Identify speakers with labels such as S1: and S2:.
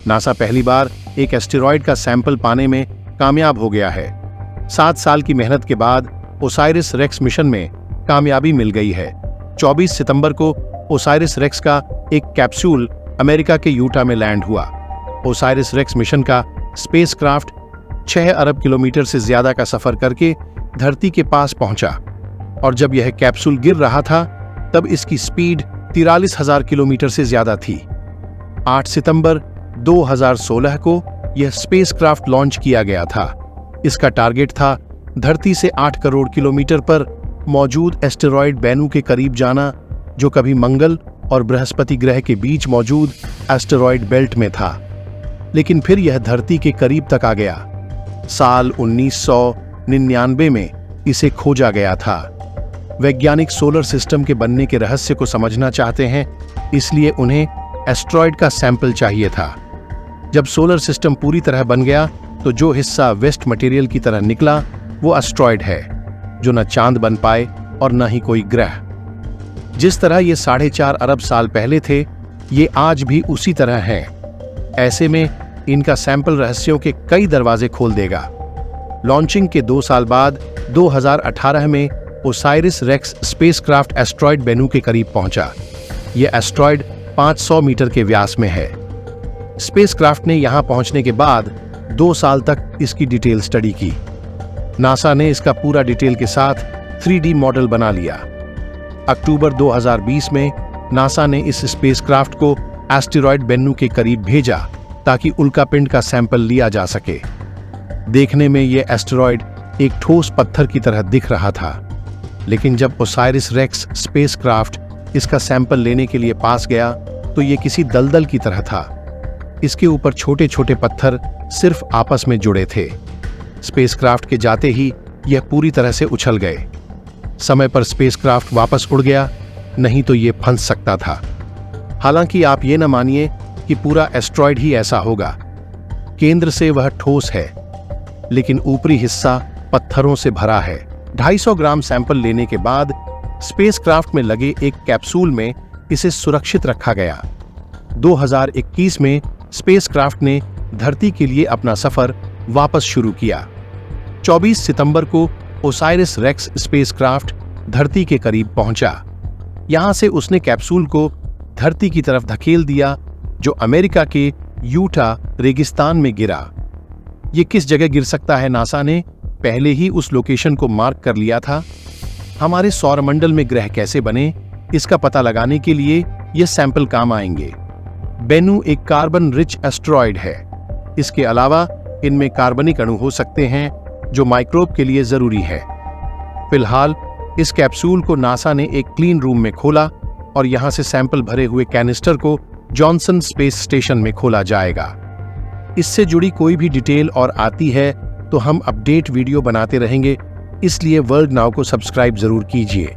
S1: NASA पहली बार एक asteroid का सैंपल पाने में कामयाब हो गया है। 7 साल की मेहनत के बाद ओसाइरिस रेक्स मिशन में कामयाबी मिल गई है। 24 सितंबर को ओसाइरिस रेक्स का एक कैप्सूल अमेरिका के यूटा में लैंड हुआ। ओसाइरिस रेक्स मिशन का स्पेसक्राफ्ट 6 अरब किलोमीटर से ज्यादा का सफर करके धरती के पास पहुंचा और जब यह कैप्सूल गिर रहा था तब इसकी स्पीड 43,000 किलोमीटर से ज्यादा थी। 8 सितंबर 2016 को यह स्पेसक्राफ्ट लॉन्च किया गया था। इसका टारगेट था धरती से 8 करोड़ किलोमीटर पर मौजूद एस्टेरॉयड बेनू के करीब जाना, जो कभी मंगल और बृहस्पति ग्रह के बीच मौजूद एस्टेरॉयड बेल्ट में था, लेकिन फिर यह धरती के करीब तक आ गया। साल 1999 में इसे खोजा गया था। वैज्ञानिक सोलर सिस्टम के बनने के रहस्य को समझना चाहते हैं, इसलिए उन्हें एस्टेरॉयड का सैंपल चाहिए था। जब सोलर सिस्टम पूरी तरह बन गया तो जो हिस्सा वेस्ट मटेरियल की तरह निकला वो एस्टेरॉयड है, जो न चांद बन पाए और न ही कोई ग्रह। जिस तरह ये 4.5 अरब साल पहले थे, ये आज भी उसी तरह हैं। ऐसे में इनका सैंपल रहस्यों के कई दरवाजे खोल देगा। लॉन्चिंग के 2 साल बाद 2018 में Osiris REx spacecraft asteroid Bennu के करीब पहुंचा। यह एस्टेरॉयड 500 मीटर के व्यास में है। स्पेसक्राफ्ट ने यहां पहुंचने के बाद 2 साल तक इसकी डिटेल स्टडी की। नासा ने इसका पूरा डिटेल के साथ 3D मॉडल बना लिया। अक्टूबर 2020 में नासा ने इस स्पेसक्राफ्ट को एस्टेरॉयड बेनू के करीब भेजा ताकि उल्कापिंड का सैंपल लिया जा सके। देखने में यह एस्टेरॉयड एक ठोस पत्थर की तरह दिख रहा था, लेकिन जब ओसाइरिस रेक्स स्पेसक्राफ्ट इसका सैंपल लेने के लिए पास गया तो यह किसी दलदल की तरह था। इसके ऊपर छोटे छोटे पत्थर सिर्फ आपस में जुड़े थे। स्पेसक्राफ्ट के जाते ही यह पूरी तरह से उछल गए। समय पर स्पेसक्राफ्ट वापस उड़ गया, नहीं तो यह फंस सकता था। हालांकि आप ये न मानिए कि पूरा एस्टेरॉयड ही ऐसा होगा। केंद्र से वह ठोस है, लेकिन ऊपरी हिस्सा पत्थरों से भरा है। 250 ग्राम सैंपल लेने के बाद स्पेसक्राफ्ट में लगे एक कैप्सूल में इसे सुरक्षित रखा गया। 2021 में स्पेसक्राफ्ट ने धरती के लिए अपना सफर वापस शुरू किया। 24 सितंबर को ओसाइरिस रेक्स स्पेसक्राफ्ट धरती के करीब पहुंचा। यहां से उसने कैप्सूल को धरती की तरफ धकेल दिया, जो अमेरिका के यूटा रेगिस्तान में गिरा। ये किस जगह गिर सकता है, नासा ने पहले ही उस लोकेशन को मार्क कर लिया था। हमारे सौरमंडल में ग्रह कैसे बने, इसका पता लगाने के लिए ये सैंपल काम आएंगे। बेनू एक कार्बन रिच एस्टेरॉयड है। इसके अलावा इनमें कार्बनिक अणु हो सकते हैं, जो माइक्रोब के लिए जरूरी है। फिलहाल इस कैप्सूल को नासा ने एक क्लीन रूम में खोला और यहां से सैंपल भरे हुए कैनिस्टर को जॉनसन स्पेस स्टेशन में खोला जाएगा। इससे जुड़ी कोई भी डिटेल और आती है तो हम अपडेट वीडियो बनाते रहेंगे, इसलिए वर्ल्ड नाउ को सब्सक्राइब जरूर कीजिए।